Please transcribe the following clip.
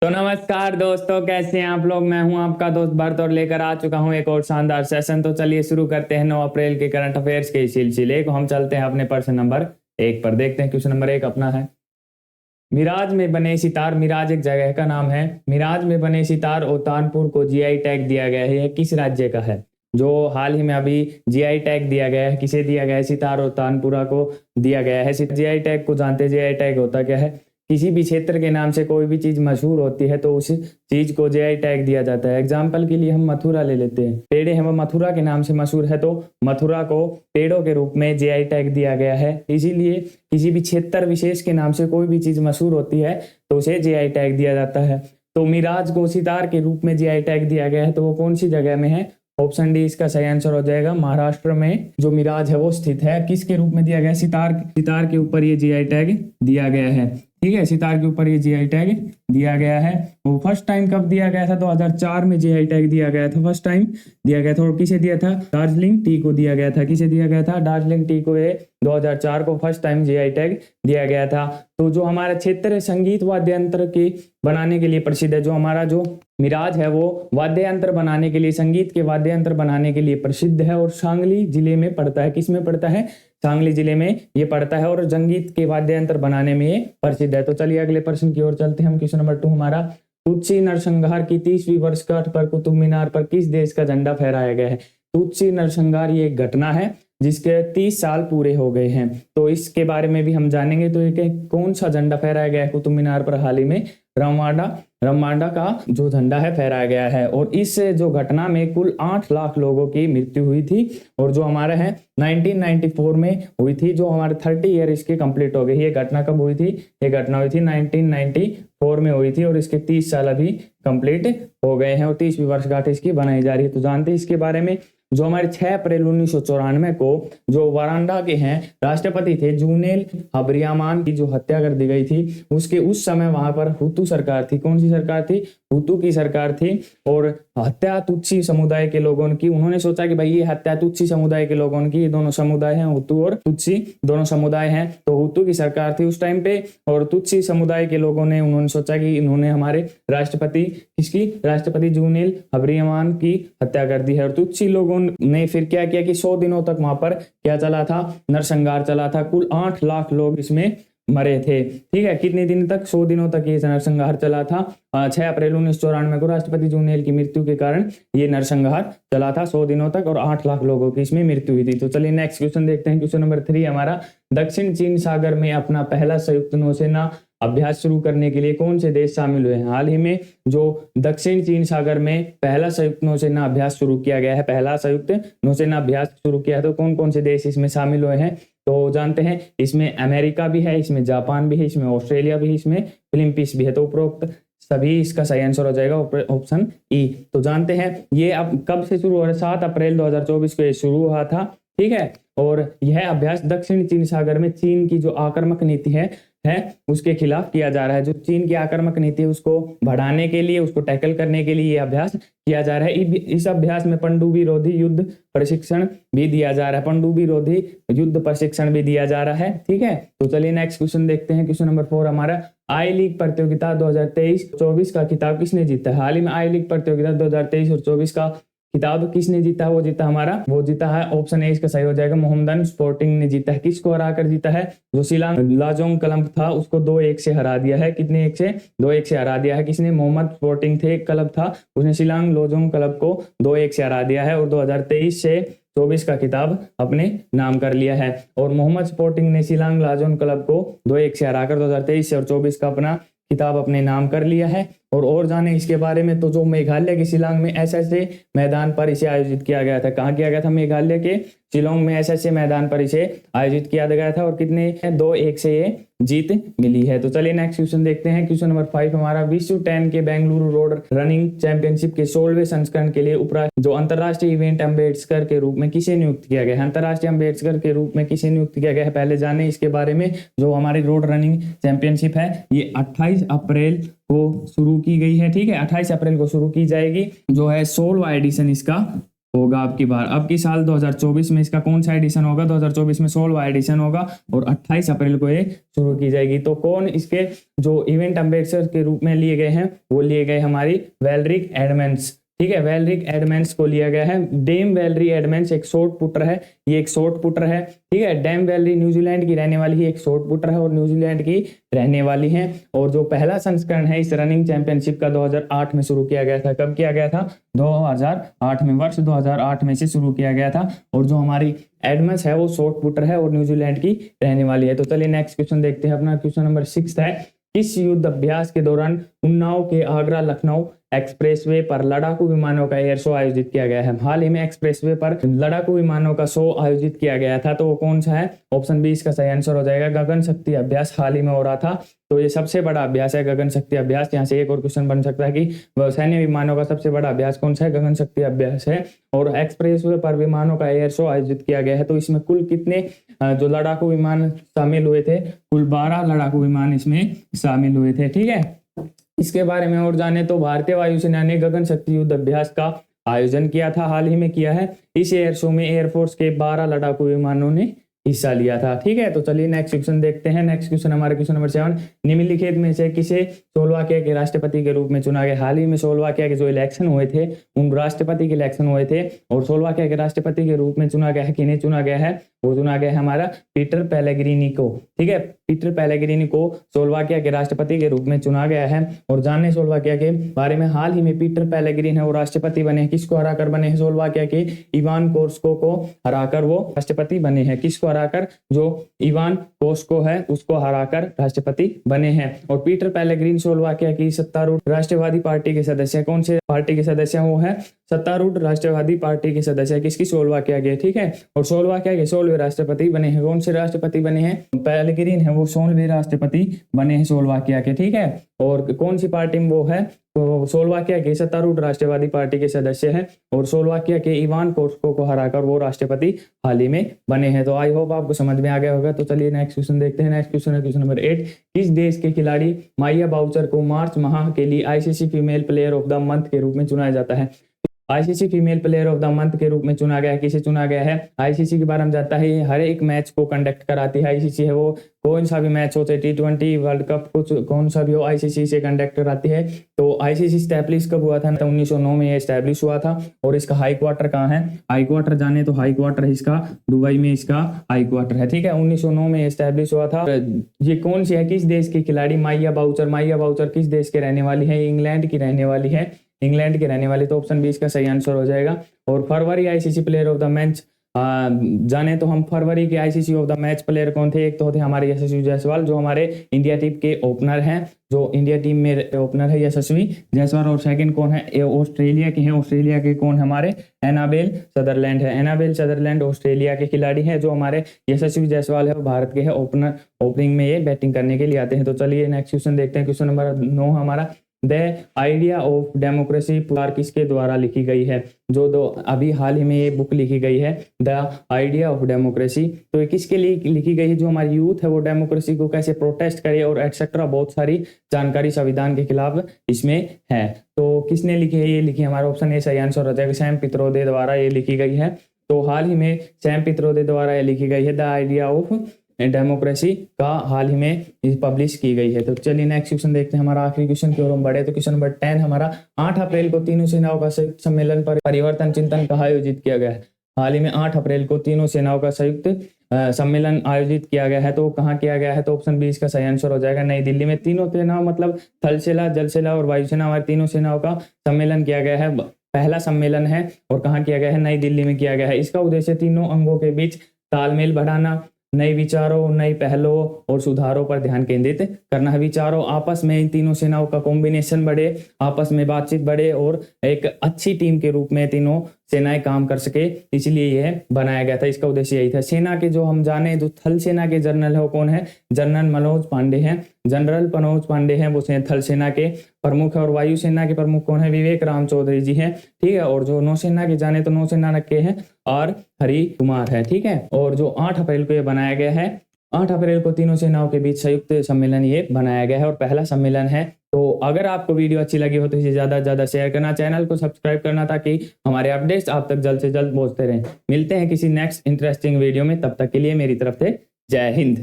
तो नमस्कार दोस्तों, कैसे हैं आप लोग। मैं हूं आपका दोस्त भरत और लेकर आ चुका हूं एक और शानदार सेशन। तो चलिए शुरू करते हैं 9 अप्रैल के करंट अफेयर्स के इस सिलसिले को। हम चलते हैं अपने प्रश्न नंबर 1 पर। देखते हैं क्वेश्चन नंबर 1 अपना है, मिराज में बने सितार। मिराज एक जगह का नाम है। मिराज में बने सितार ओतानपुर को जीआई टैग दिया गया है। यह किस राज्य का है? जो हाल ही में अभी जीआई टैग दिया गया है, किसे दिया गया है? सितार ओतानपुरा को दिया गया है। जीआई टैग को जानते हैं? जीआई टैग होता क्या है? किसी भी क्षेत्र के नाम से कोई भी चीज मशहूर होती है तो उस चीज को जीआई टैग दिया जाता है। एग्जाम्पल के लिए हम मथुरा ले लेते हैं। पेड़े हैं वो मथुरा के नाम से मशहूर है तो मथुरा को पेड़ों के रूप में जीआई टैग दिया गया है। इसीलिए किसी भी क्षेत्र विशेष के नाम से कोई भी चीज मशहूर होती है तो उसे जीआई टैग दिया जाता है। तो मिराज को सितार के रूप में जीआई टैग दिया गया है, तो वो कौन सी जगह में है? ऑप्शन डी इसका सही आंसर हो जाएगा। महाराष्ट्र में जो मिराज है वो स्थित है। किसके रूप में दिया गया है? सितार के ऊपर ये जीआई टैग दिया गया है। ठीक है, सितार के ऊपर ये जीआई टैग दिया गया है। वो फर्स्ट टाइम कब दिया गया था? 2004 में जीआई टैग दिया गया था। फर्स्ट टाइम दिया गया था। और किसे दिया था? दार्जिलिंग टी को दिया गया था। किसे दिया गया था? दार्जिलिंग टी को। 2004 को फर्स्ट टाइम जीआई टैग दिया गया था। तो जो हमारा क्षेत्र है संगीत वाद्य यंत्र के बनाने के लिए प्रसिद्ध है। जो हमारा जो मिराज है वो वाद्य यंत्र बनाने के लिए, संगीत के वाद्य यंत्र बनाने के लिए प्रसिद्ध है और सांगली जिले में पड़ता है। किस में पड़ता है? सांगली जिले में ये पड़ता है और संगीत के वाद्य यंत्र बनाने में ये प्रसिद्ध है। तो चलिए अगले प्रश्न की ओर चलते हैं हम। क्वेश्चन नंबर 2 हमारा, तुत्सी नरसंहार की 30वीं वर्षगांठ पर कुतुब मीनार पर किस देश का झंडा फहराया गया है? तुत्सी नरसंहार ये एक घटना है जिसके 30 साल पूरे हो गए हैं, तो इसके बारे में भी हम जानेंगे। तो ये कौन सा झंडा फहराया गया है कुतुब मीनार पर? हाल ही में रमवाड़ा का जो झंडा है फहराया गया है। और इस जो घटना में कुल 8 लाख लोगों की मृत्यु हुई थी और जो हमारे है 1994 में हुई थी। जो हमारे 30 ईयर इसके कंप्लीट हो गए। ये घटना कब हुई थी? ये घटना हुई थी 1994 में हुई थी और इसके 30 साल अभी कंप्लीट हो गए हैं और 30वीं वर्षगांठ इसकी बनाई जा रही है। तो जानते हैं इसके बारे में। जो हमारे 6 अप्रैल 1994 को जो वारांडा के हैं राष्ट्रपति थे जूनेल हबरियामान की जो हत्या कर दी गई थी, उसके उस समय वहां पर हुतू सरकार थी। कौन सी सरकार थी? हुतू की सरकार थी। और हत्या तुत्सी समुदाय के लोगों की। उन्होंने सोचा कि भाई ये हत्या तुत्सी समुदाय के लोगों की, ये दोनों समुदाय हैं, हुतू और तुत्सी दोनों समुदाय हैं। तो हुतू की सरकार थी उस टाइम पे और तुत्सी समुदाय के लोगों ने उन्होंने सोचा कि इन्होंने हमारे राष्ट्रपति जूनेल हबरियामान की हत्या कर दी है। और तुत्सी लोगों ने फिर क्या किया कि 100 दिनों तक वहां पर क्या चला था? नरसंहार चला था। कुल 8 लाख लोग इसमें मरे थे। ठीक है, कितने दिन तक? 100 दिनों तक ये नरसंहार चला था। 6 अप्रैल 1994 को राष्ट्रपति जूनेल की मृत्यु के कारण ये नरसंहार चला था 100 दिनों तक और 8 लाख लोगों की इसमें मृत्यु हुई थी। तो चलिए नेक्स्ट क्वेश्चन देखते हैं। क्वेश्चन नंबर 3 हमारा, दक्षिण चीन सागर में अपना पहला संयुक्त नौसेना अभ्यास शुरू करने के लिए कौन से देश शामिल हुए हैं? हाल ही में जो दक्षिण चीन सागर में पहला संयुक्त नौसेना अभ्यास शुरू किया गया है, पहला संयुक्त नौसेना अभ्यास शुरू किया है, तो कौन कौन से देश इसमें शामिल हुए हैं? तो जानते हैं इसमें अमेरिका भी है, इसमें जापान भी है, इसमें ऑस्ट्रेलिया भी है, इसमें फिलीपींस भी है। तो उपरोक्त सभी इसका सही आंसर हो जाएगा ऑप्शन ई। तो जानते हैं ये अब कब से शुरू हो रहा है? 7 अप्रैल 2024 को ये शुरू हुआ था। ठीक है, और यह अभ्यास दक्षिण चीन सागर में चीन की जो आक्रामक नीति है उसके खिलाफ किया जा रहा है। जो चीन की आक्रामक नीति है उसको बढ़ाने के लिए, उसको टैकल करने के लिए ये अभ्यास किया जा रहा है। इस अभ्यास में पनडुब्बी रोधी युद्ध प्रशिक्षण भी दिया जा रहा है। पनडुब्बी रोधी युद्ध प्रशिक्षण भी दिया जा रहा है। ठीक है, तो चलिए नेक्स्ट क्वेश्चन देखते हैं। क्वेश्चन नंबर 4 हमारा, आई लीग प्रतियोगिता 2023-24 का खिताब किसने जीता है? हाल ही में आई लीग प्रतियोगिता 2023 और 24 का खिताब किसने जीता? वो जीता है ऑप्शन ए इसका सही हो जाएगा, मोहम्मदन स्पोर्टिंग ने जीता है। किसको हराकर जीता है? जो शिलांग लाजोंग क्लब था उसको 2-1 से हरा दिया है। कितने 1 से? 2-1 से हरा दिया है। किसने? मोहम्मद स्पोर्टिंग थे, एक क्लब था, उसने शिलांग लाजोंग क्लब को 2-1 से हरा दिया है और 2023 से 24 का खिताब अपने नाम कर लिया है। और मोहम्मद स्पोर्टिंग ने शिलांग लाजोंग क्लब को 2-1 से हराकर 2023 से और 24 का अपना खिताब अपने नाम कर लिया है। और जाने इसके बारे में, तो जो मेघालय के शिलांग में एसएसए मैदान पर इसे आयोजित किया गया था। कहाँ किया गया था? मेघालय के शिलोंग में एसएसए मैदान पर इसे आयोजित किया गया था और कितने 2-1 से ये जीत मिली है। तो चलिए नेक्स्ट क्वेश्चन देखते हैं। क्वेश्चन नंबर 5 हमारा, विश्व 10 के बेंगलुरु रोड रनिंग चैंपियनशिप के 16वें संस्करण के लिए जो अंतरराष्ट्रीय इवेंट अम्बेडकर के रूप में किसे नियुक्त किया गया है? अंतरराष्ट्रीय अम्बेडकर के रूप में किसे नियुक्त किया गया है? पहले जाने इसके बारे में। जो हमारी रोड रनिंग चैंपियनशिप है ये 28 अप्रैल को शुरू की गई है। ठीक है, 28 अप्रैल को शुरू की जाएगी। जो है 16वां एडिशन इसका होगा आपकी बार। अब की साल 2024 में इसका कौन सा एडिशन होगा? 2024 में 16वां एडिशन होगा और 28 अप्रैल को ये शुरू की जाएगी। तो कौन इसके जो इवेंट एम्बेसडर के रूप में लिए गए हैं, वो लिए गए हमारी वेलरिक एडमंड्स। ठीक है, वेलरिक एडमंड्स को लिया गया है। डेम वेलरी एडमंड्स एक शॉर्ट पुटर है, ये एक शॉर्ट पुटर है। ठीक है, डेम वेलरी न्यूजीलैंड की रहने वाली है, एक शॉर्ट पुटर है और न्यूजीलैंड की रहने वाली है। और जो पहला संस्करण है इस रनिंग चैंपियनशिप का 2008 में शुरू किया गया था। कब किया गया था? 2008 में, वर्ष 2008 में से शुरू किया गया था। और जो हमारी एडमंड्स है वो शॉर्ट पुटर है और न्यूजीलैंड की रहने वाली है। तो चलिए नेक्स्ट क्वेश्चन देखते हैं। अपना क्वेश्चन नंबर 6 है, किस युद्ध अभ्यास के दौरान उन्नाव के आगरा लखनऊ एक्सप्रेसवे पर लड़ाकू विमानों का एयर शो आयोजित किया गया है? हाल ही में एक्सप्रेसवे पर लड़ाकू विमानों का शो आयोजित किया गया था, तो वो कौन सा है? ऑप्शन बी इसका सही आंसर हो जाएगा। गगन शक्ति अभ्यास हाल ही में हो रहा था, तो ये सबसे बड़ा अभ्यास है गगन शक्ति अभ्यास। यहाँ से एक और क्वेश्चन बन सकता है कि सैन्य विमानों का सबसे बड़ा अभ्यास कौन सा है? गगन शक्ति अभ्यास है। और एक्सप्रेसवे पर विमानों का एयर शो आयोजित किया गया है, तो इसमें कुल कितने जो लड़ाकू विमान शामिल हुए थे? कुल 12 लड़ाकू विमान इसमें शामिल हुए थे। ठीक है, इसके बारे में और जाने तो भारतीय वायुसेना ने गगन शक्ति युद्ध अभ्यास का आयोजन किया था, हाल ही में किया है। इस एयर शो में एयरफोर्स के 12 लड़ाकू विमानों ने हिस्सा लिया था। ठीक है, तो चलिए नेक्स्ट क्वेश्चन देखते हैं। नेक्स्ट क्वेश्चन हमारे क्वेश्चन नंबर 7, निम्नलिखित में से किसे स्लोवाकिया के राष्ट्रपति के रूप में चुना गया? हाल ही में स्लोवाकिया के जो इलेक्शन हुए थे, उन राष्ट्रपति के इलेक्शन हुए थे और स्लोवाकिया के राष्ट्रपति के रूप में चुना गया है। किन्हें चुना गया है? वो चुना गया है हमारा पीटर पेलेग्रिनी को। ठीक है, पीटर पेलेग्रिनी को स्लोवाकिया के राष्ट्रपति के रूप में चुना गया है। और जानने स्लोवाकिया के बारे में, हाल ही में पीटर पेलेग्रिनी है वो राष्ट्रपति बने हैं। किसको हराकर बने हैं? स्लोवाकिया के इवान कोस्को को हराकर वो राष्ट्रपति बने हैं। किसको हराकर? जो इवान कोस्को है उसको हराकर राष्ट्रपति बने हैं। और पीटर पेलेग्रिनी स्लोवाकिया की सत्तारूढ़ राष्ट्रवादी पार्टी के सदस्य। कौन से पार्टी के सदस्य? वो है सत्तारूढ़ राष्ट्रवादी पार्टी के सदस्य। किसकी? स्लोवाकिया के। ठीक है, और स्लोवाकिया के 16वें राष्ट्रपति बने हैं। कौन से राष्ट्रपति बने हैं? पेलेग्रिनी है वो 16वें राष्ट्रपति बने हैं स्लोवाकिया के। ठीक है, और कौन सी पार्टी में वो है? तो स्लोवाकिया के सत्तारूढ़ राष्ट्रवादी पार्टी के सदस्य हैं और स्लोवाकिया के इवान कोस्को को हराकर वो राष्ट्रपति हाल ही में बने हैं। तो आई होप आपको समझ में आ गया होगा। तो चलिए नेक्स्ट क्वेश्चन देखते हैं। नेक्स्ट क्वेश्चन है क्वेश्चन नंबर 8, किस देश के खिलाड़ी माइया बाउचर को मार्च माह के लिए ICC female player of the month के रूप में चुना जाता है? ICC female player of the month के रूप में चुना गया है। किसे चुना गया है? आईसीसी के बारे में जानता है, हर एक मैच को कंडक्ट कराती है। आईसीसी है वो कौन सा भी मैच हो, चाहे T20 वर्ल्ड कप कुछ कौन सा भी हो, आईसीसी से कंडक्ट कराती है। तो आईसीसी स्टैब्लिश कब हुआ था? तो 1909 में ये स्टैब्लिश हुआ था। और इसका हाई क्वार्टर कहाँ है? हाई क्वार्टर जाने तो हाई क्वार्टर इसका दुबई में इसका हाई क्वार्टर है। ठीक है, 1909 में स्टैब्लिश हुआ था। ये कौन सी है? किस देश की खिलाड़ी? माइया बाउचर। माइया बाउचर किस देश के रहने वाली है? इंग्लैंड की रहने वाली है। इंग्लैंड की रहने वाली, तो ऑप्शन बी इसका सही आंसर हो जाएगा। और फरवरी ICC player of the match जाने तो हम फरवरी के ICC of the match player कौन थे? एक तो थे हमारे यशस्वी जायसवाल जो हमारे इंडिया टीम के ओपनर हैं, जो इंडिया टीम में ओपनर है यशस्वी जायसवाल। और सेकंड कौन है? ऑस्ट्रेलिया के हैं। ऑस्ट्रेलिया के कौन? हमारे एनाबेल सदरलैंड है। एनाबेल सदरलैंड ऑस्ट्रेलिया के खिलाड़ी हैं। जो हमारे यशस्वी जायसवाल है वो भारत के हैं ओपनर, ओपनिंग में ये बैटिंग करने के लिए आते हैं। तो चलिए नेक्स्ट क्वेश्चन देखते हैं। क्वेश्चन नंबर 9 हमारा, द आइडिया ऑफ डेमोक्रेसी पुकार किसके द्वारा लिखी गई है? जो दो अभी हाल ही में ये बुक लिखी गई है, द आइडिया ऑफ डेमोक्रेसी, तो ये किसके लिए लिखी गई है? जो हमारी यूथ है वो डेमोक्रेसी को कैसे प्रोटेस्ट करे और एटसेट्रा बहुत सारी जानकारी संविधान के खिलाफ इसमें है। तो किसने लिखी है? ये लिखी हमारा ऑप्शन ए सही आंसर हो जाएगा। सैम पित्रोदे द्वारा ये लिखी गई है। तो हाल ही में सैम पित्रोदे द्वारा ये लिखी गई है, द आइडिया ऑफ डेमोक्रेसी का हाल ही में पब्लिश की गई है। तो चलिए नेक्स्ट क्वेश्चन देखते हैं। हमारा आखिरी क्वेश्चन की ओर हम बढ़े। तो क्वेश्चन नंबर 10 हमारा, 8 अप्रैल को तीनों सेनाओं का संयुक्त सम्मेलन पर परिवर्तन चिंतन कहाँ आयोजित किया गया है? हाल ही में 8 अप्रैल को तीनों सेनाओं का संयुक्त सम्मेलन आयोजित किया गया है। तो कहाँ किया गया है? तो ऑप्शन बी इसका सही आंसर हो जाएगा, नई दिल्ली में। तीनों सेनाओं मतलब थल सेना, जल सेना और वायुसेना, हमारी तीनों सेनाओं का सम्मेलन किया गया है। पहला सम्मेलन है और कहाँ किया गया है? नई दिल्ली में किया गया है। इसका उद्देश्य तीनों अंगों के बीच तालमेल बढ़ाना, नए विचारों, नई पहलों और सुधारों पर ध्यान केंद्रित करना है। विचारों आपस में इन तीनों सेनाओं का कॉम्बिनेशन बढ़े, आपस में बातचीत बढ़े और एक अच्छी टीम के रूप में तीनों सेनाएं काम कर सके, इसलिए यह बनाया गया था। इसका उद्देश्य यही था। सेना के जो हम जाने, जो थल सेना के जनरल है वो कौन है? जनरल मनोज पांडे हैं। जनरल मनोज पांडे हैं वो थल सेना के प्रमुख है। और वायुसेना के प्रमुख कौन है? विवेक राम चौधरी जी हैं। ठीक है, और जो नौसेना के जाने तो नौसेना के हैं और हरि कुमार है। ठीक है, और जो 8 अप्रैल को ये बनाया गया है, 8 अप्रैल को तीनों सेनाओं के बीच संयुक्त सम्मेलन ये बनाया गया है और पहला सम्मेलन है। तो अगर आपको वीडियो अच्छी लगी हो तो इसे ज़्यादा से ज़्यादा शेयर करना, चैनल को सब्सक्राइब करना ताकि हमारे अपडेट्स आप तक जल्द से जल्द पहुँचते रहें। मिलते हैं किसी नेक्स्ट इंटरेस्टिंग वीडियो में, तब तक के लिए मेरी तरफ से जय हिंद।